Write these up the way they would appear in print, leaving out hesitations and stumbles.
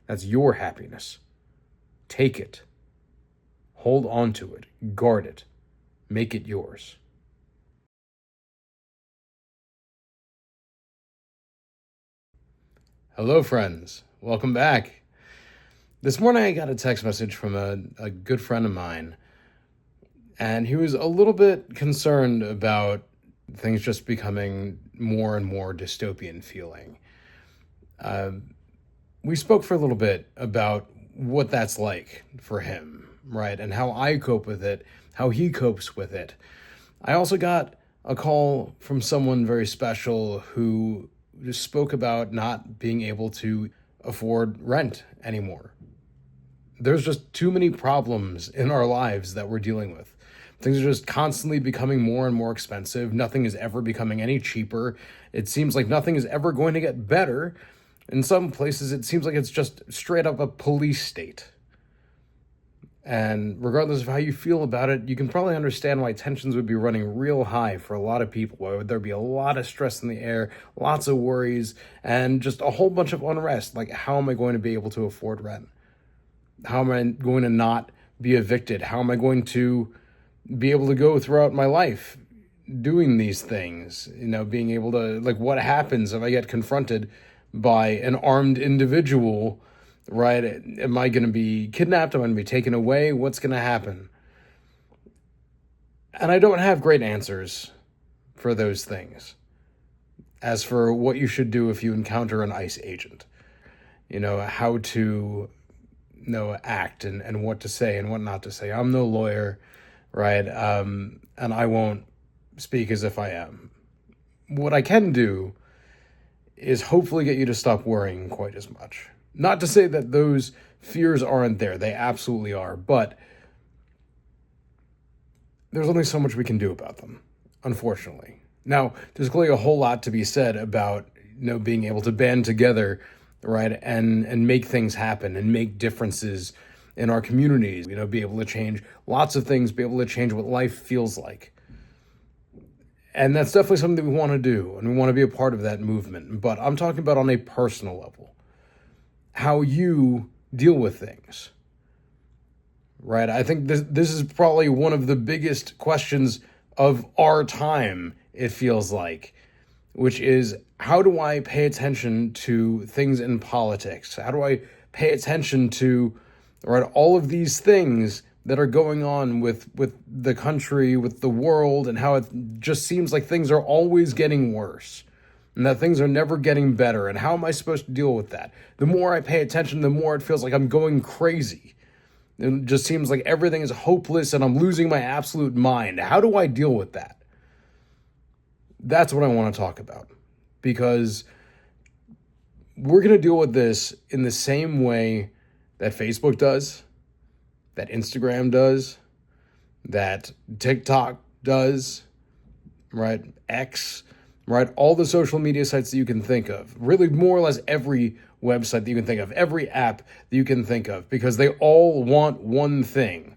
That's your happiness. Take it. Hold on to it. Guard it. Make it yours. Hello, friends. Welcome back. This morning I got a text message from a good friend of mine, and he was a little bit concerned about things just becoming more and more dystopian feeling. We spoke for a little bit about what that's like for him, right? And how I cope with it, how he copes with it. I also got a call from someone very special who just spoke about not being able to afford rent anymore. There's just too many problems in our lives that we're dealing with. Things are just constantly becoming more and more expensive. Nothing is ever becoming any cheaper. It seems like nothing is ever going to get better. In some places, it seems like it's just straight up a police state. And regardless of how you feel about it, you can probably understand why tensions would be running real high for a lot of people. Why would there be a lot of stress in the air, lots of worries, and just a whole bunch of unrest? Like, how am I going to be able to afford rent? How am I going to not be evicted? How am I going to be able to go throughout my life doing these things? Being able to, like, what happens if I get confronted by an armed individual, right? Am I going to be kidnapped? Am I going to be taken away? What's going to happen? And I don't have great answers for those things. As for what you should do if you encounter an ICE agent, how to act and what to say and what not to say. I'm no lawyer, right? And I won't speak as if I am. What I can do is hopefully get you to stop worrying quite as much. Not to say that those fears aren't there. They absolutely are. But there's only so much we can do about them, unfortunately. Now, there's clearly a whole lot to be said about, being able to band together, right, and make things happen and make differences in our communities, be able to change lots of things, be able to change what life feels like. And that's definitely something that we want to do, and we want to be a part of that movement. But I'm talking about on a personal level, how you deal with things, right? I think this is probably one of the biggest questions of our time, it feels like, which is, how do I pay attention to things in politics? How do I pay attention to, right, all of these things that are going on with the country, with the world, and how it just seems like things are always getting worse and that things are never getting better? And how am I supposed to deal with that? The more I pay attention, the more it feels like I'm going crazy. It just seems like everything is hopeless and I'm losing my absolute mind. How do I deal with that? That's what I want to talk about, because we're going to deal with this in the same way that Facebook does, that Instagram does, that TikTok does, right? X, right? All the social media sites that you can think of, really more or less every website that you can think of, every app that you can think of, because they all want one thing,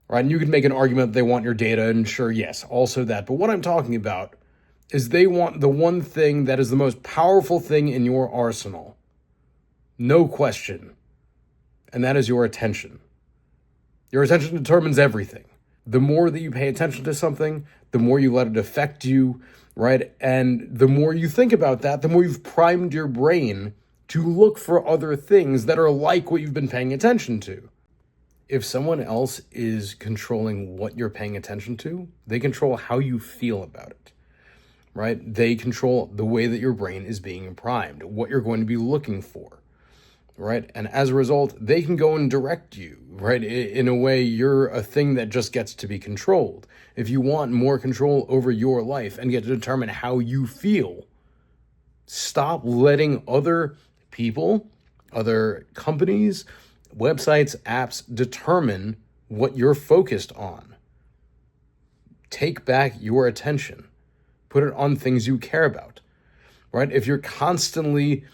right? And you can make an argument that they want your data, and sure, yes, also that. But what I'm talking about is they want the one thing that is the most powerful thing in your arsenal. No question. And that is your attention. Your attention determines everything. The more that you pay attention to something, the more you let it affect you, right? And the more you think about that, the more you've primed your brain to look for other things that are like what you've been paying attention to. If someone else is controlling what you're paying attention to, they control how you feel about it, right? They control the way that your brain is being primed, what you're going to be looking for, right? And as a result, they can go and direct you, right? In a way, you're a thing that just gets to be controlled. If you want more control over your life and get to determine how you feel, stop letting other people, other companies, websites, apps determine what you're focused on. Take back your attention. Put it on things you care about, right? If you're constantly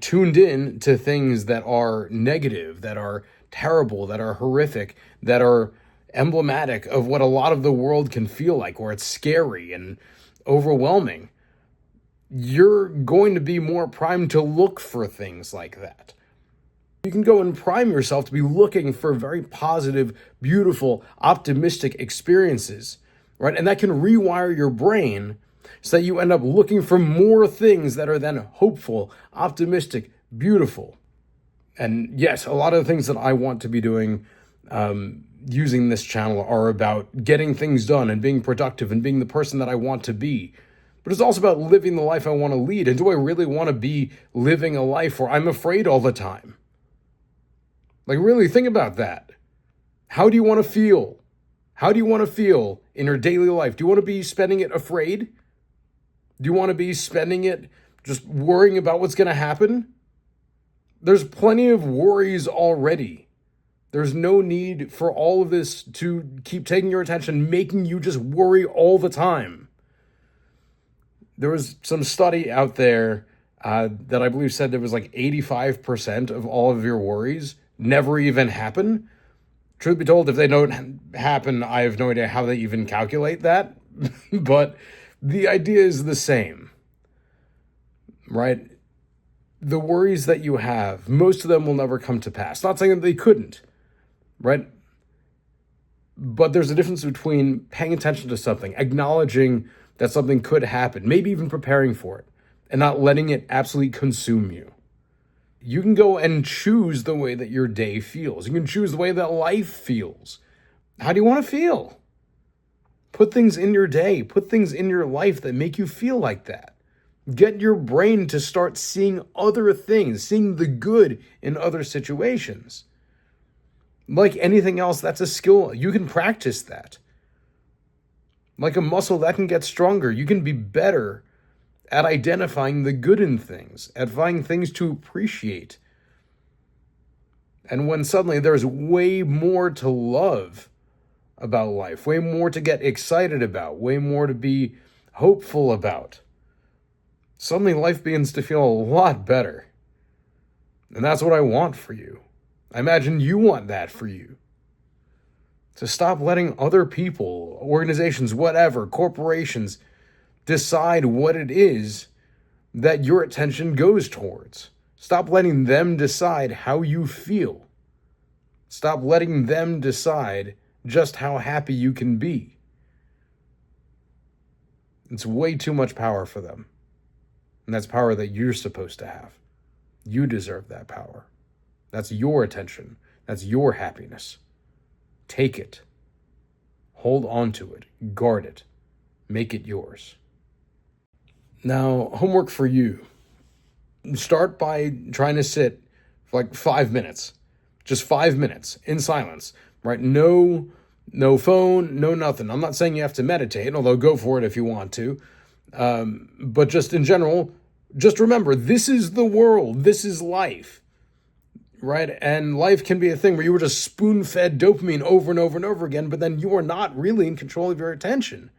tuned in to things that are negative, that are terrible, that are horrific, that are emblematic of what a lot of the world can feel like, where it's scary and overwhelming, you're going to be more primed to look for things like that. You can go and prime yourself to be looking for very positive, beautiful, optimistic experiences, right? And that can rewire your brain so that you end up looking for more things that are then hopeful, optimistic, beautiful. And yes, a lot of the things that I want to be doing using this channel are about getting things done and being productive and being the person that I want to be. But it's also about living the life I want to lead. And do I really want to be living a life where I'm afraid all the time? Like, really think about that. How do you want to feel? How do you want to feel in your daily life? Do you want to be spending it afraid? Do you want to be spending it just worrying about what's going to happen? There's plenty of worries already. There's no need for all of this to keep taking your attention, making you just worry all the time. There was some study out there that I believe said there was like 85% of all of your worries never even happen. Truth be told, if they don't happen, I have no idea how they even calculate that. But the idea is the same, right? The worries that you have, most of them will never come to pass. Not saying that they couldn't, right? But there's a difference between paying attention to something, acknowledging that something could happen, maybe even preparing for it, and not letting it absolutely consume you. You can go and choose the way that your day feels. You can choose the way that life feels. How do you want to feel? Put things in your day, put things in your life that make you feel like that. Get your brain to start seeing other things, seeing the good in other situations. Like anything else, that's a skill. You can practice that. Like a muscle, that can get stronger. You can be better at identifying the good in things, at finding things to appreciate. And when suddenly there's way more to love about life, way more to get excited about, way more to be hopeful about, suddenly life begins to feel a lot better. And that's what I want for you. I imagine you want that for you. To stop letting other people, organizations, whatever, corporations, decide what it is that your attention goes towards. Stop letting them decide how you feel. Stop letting them decide just how happy you can be. It's way too much power for them. And that's power that you're supposed to have. You deserve that power. That's your attention. That's your happiness. Take it. Hold on to it. Guard it. Make it yours. Now, homework for you. Start by trying to sit for like 5 minutes. Just 5 minutes in silence, right? No phone, no nothing. I'm not saying you have to meditate, although go for it if you want to. But just in general, just remember, this is the world. This is life, right? And life can be a thing where you were just spoon-fed dopamine over and over and over again, but then you are not really in control of your attention,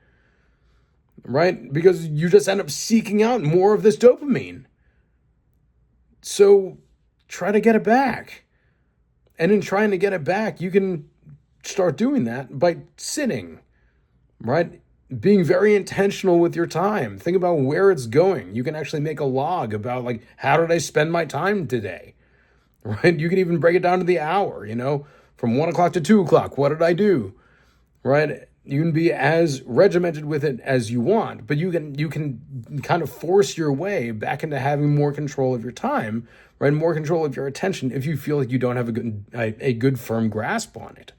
right? Because you just end up seeking out more of this dopamine. So try to get it back. And in trying to get it back, you can start doing that by sitting, right? Being very intentional with your time. Think about where it's going. You can actually make a log about, like, how did I spend my time today, right? You can even break it down to the hour, from 1 o'clock to 2 o'clock. What did I do, right? You can be as regimented with it as you want, but you can kind of force your way back into having more control of your time, right? More control of your attention if you feel like you don't have a good firm grasp on it.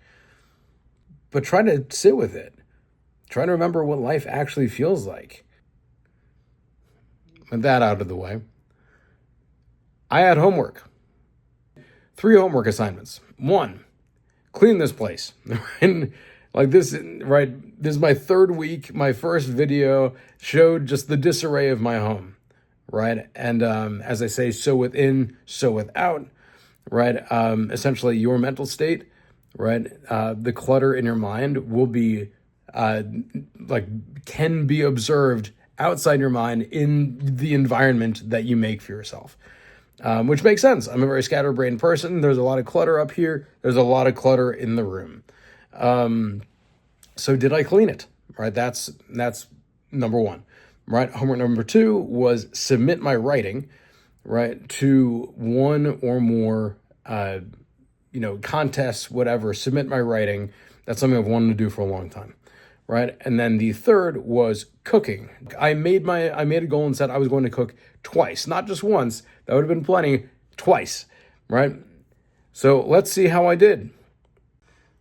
But try to sit with it. Try to remember what life actually feels like. With that out of the way, I had homework. 3 homework assignments. 1, clean this place. And like this, right? This is my 3rd week. My first video showed just the disarray of my home, right? And as I say, so within, so without, right? Essentially, your mental state, right? The clutter in your mind will be can be observed outside your mind in the environment that you make for yourself. Which makes sense. I'm a very scatterbrained person. There's a lot of clutter up here. There's a lot of clutter in the room. So did I clean it? Right. That's number 1, right? Homework number 2 was submit my writing, right, to 1 or more contests, whatever, submit my writing. That's something I've wanted to do for a long time, right? And then the third was cooking. I made a goal and said I was going to cook twice, not just once. That would have been plenty. Twice, right? So let's see how I did.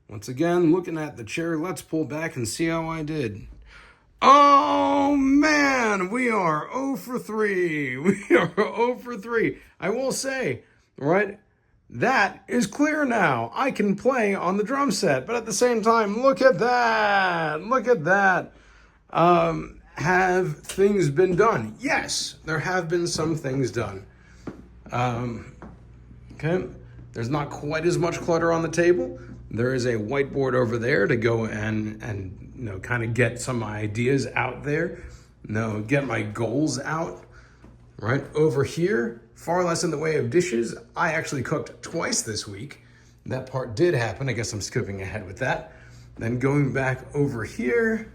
Once again, looking at the chair, let's pull back and see how I did. Oh man, we are 0 for 3. We are 0 for 3. I will say, right, that is clear now. I can play on the drum set, but at the same time, look at that. Look at that. Have things been done? Yes, there have been some things done. Okay, there's not quite as much clutter on the table. There is a whiteboard over there to go and kind of get some ideas out there. Get my goals out. Right over here, far less in the way of dishes. I actually cooked twice this week. That part did happen. I guess I'm skipping ahead with that. Then going back over here,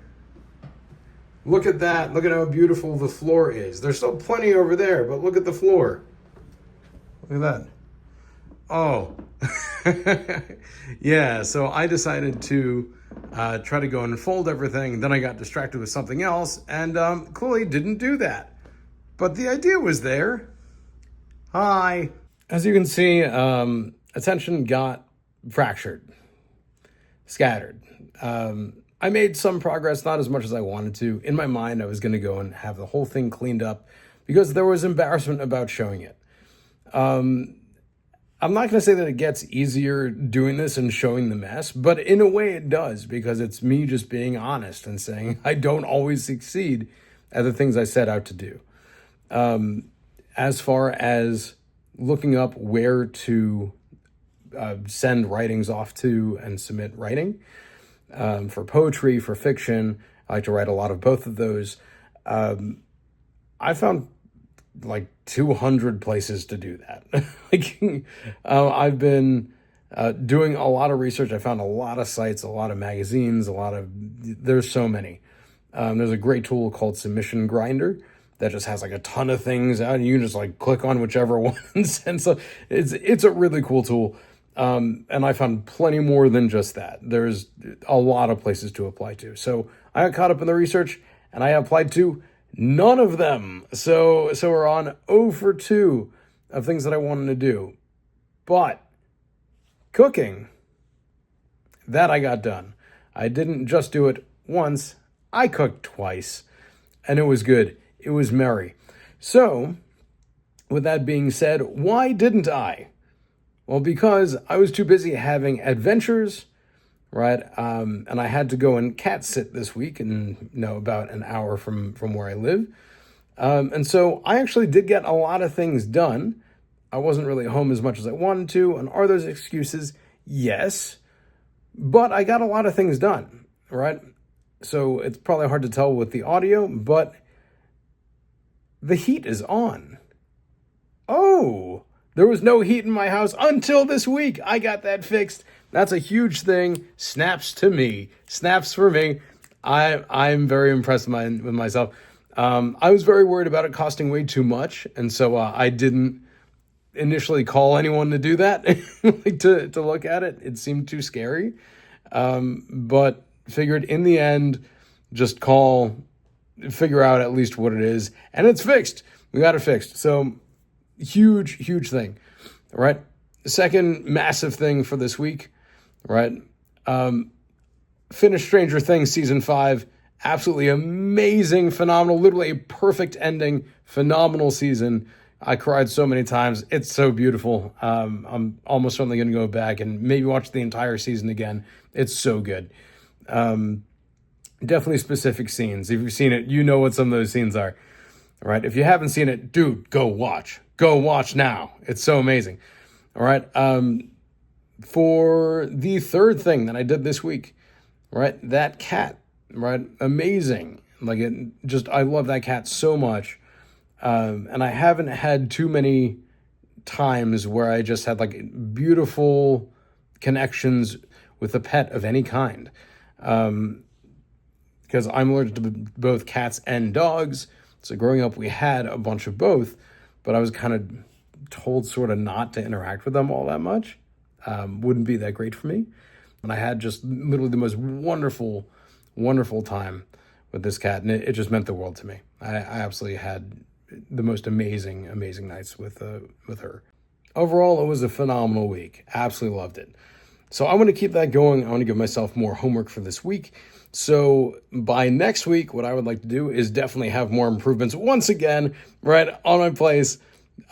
look at that. Look at how beautiful the floor is. There's still plenty over there, but look at the floor. Look at that. Oh, yeah. So I decided to try to go and fold everything. Then I got distracted with something else and clearly didn't do that. But the idea was there. Hi. As you can see, attention got fractured, scattered. I made some progress, not as much as I wanted to. In my mind, I was going to go and have the whole thing cleaned up because there was embarrassment about showing it. I'm not going to say that it gets easier doing this and showing the mess, but in a way it does, because it's me just being honest and saying I don't always succeed at the things I set out to do. As far as looking up where to send writings off to and submit writing, for poetry, for fiction, I like to write a lot of both of those. I found like 200 places to do that. I've been doing a lot of research. I found a lot of sites, a lot of magazines, there's so many. There's a great tool called Submission Grinder that just has like a ton of things out, and you can just like click on whichever ones. And so it's a really cool tool. And I found plenty more than just that. There's a lot of places to apply to. So I got caught up in the research and I applied to none of them. So we're on 0 for 2 of things that I wanted to do. But cooking, that I got done. I didn't just do it once. I cooked twice, and it was good. It was merry. So, with that being said, why didn't I? Well, because I was too busy having adventures, right? And I had to go and cat sit this week, and about an hour from where I live. And so I actually did get a lot of things done. I wasn't really home as much as I wanted to. And are those excuses? Yes. But I got a lot of things done, right? So it's probably hard to tell with the audio, but the heat is on. Oh, there was no heat in my house until this week. I got that fixed. That's a huge thing. Snaps to me. Snaps for me. I'm very impressed with myself. I was very worried about it costing way too much, and so I didn't initially call anyone to do that, to look at it. It seemed too scary, but figured in the end, just figure out at least what it is, and it's fixed. We got it fixed. So huge thing, right? The second massive thing for this week, right? Finished Stranger Things season 5. Absolutely amazing, phenomenal, literally a perfect ending, phenomenal season. I cried so many times. It's so beautiful. I'm almost certainly going to go back and maybe watch the entire season again. It's so good. Definitely specific scenes. If you've seen it, you know what some of those scenes are, right? If you haven't seen it, dude, go watch. Go watch now. It's so amazing. All right. For the third thing that I did this week, right? That cat, right? Amazing. I love that cat so much. And I haven't had too many times where I just had like beautiful connections with a pet of any kind. Because I'm allergic to both cats and dogs. So growing up, we had a bunch of both, but I was kind of told sort of not to interact with them all that much, wouldn't be that great for me. And I had just literally the most wonderful, wonderful time with this cat, and it just meant the world to me. I absolutely had the most amazing, amazing nights with her. Overall, it was a phenomenal week. Absolutely loved it. So I want to keep that going. I want to give myself more homework for this week. So by next week, what I would like to do is definitely have more improvements once again, right, on my place.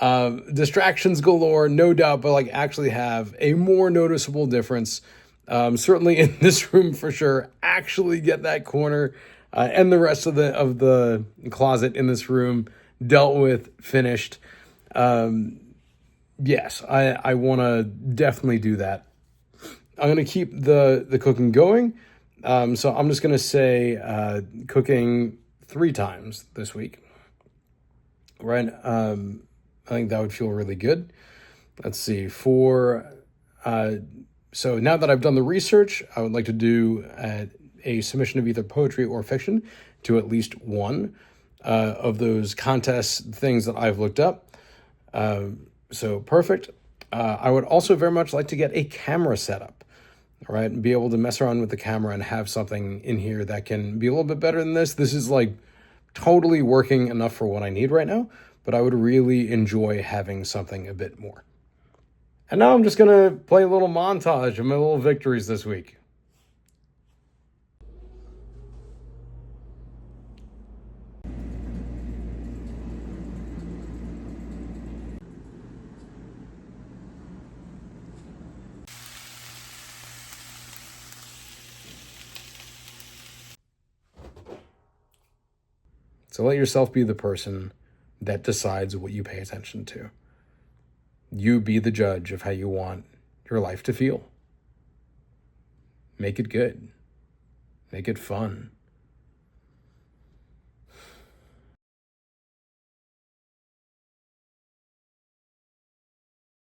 Distractions galore, no doubt, but like actually have a more noticeable difference. Certainly in this room for sure. Actually get that corner and the rest of the closet in this room dealt with, finished. Yes, I want to definitely do that. I'm going to keep the cooking going. So I'm just going to say cooking 3 times this week. Right? I think that would feel really good. Let's see. So now that I've done the research, I would like to do a submission of either poetry or fiction to at least one of those contest things that I've looked up. So perfect. I would also very much like to get a camera set up, all right, and be able to mess around with the camera and have something in here that can be a little bit better than this. This is like totally working enough for what I need right now, but I would really enjoy having something a bit more. And now I'm just going to play a little montage of my little victories this week. So let yourself be the person that decides what you pay attention to. You be the judge of how you want your life to feel. Make it good. Make it fun.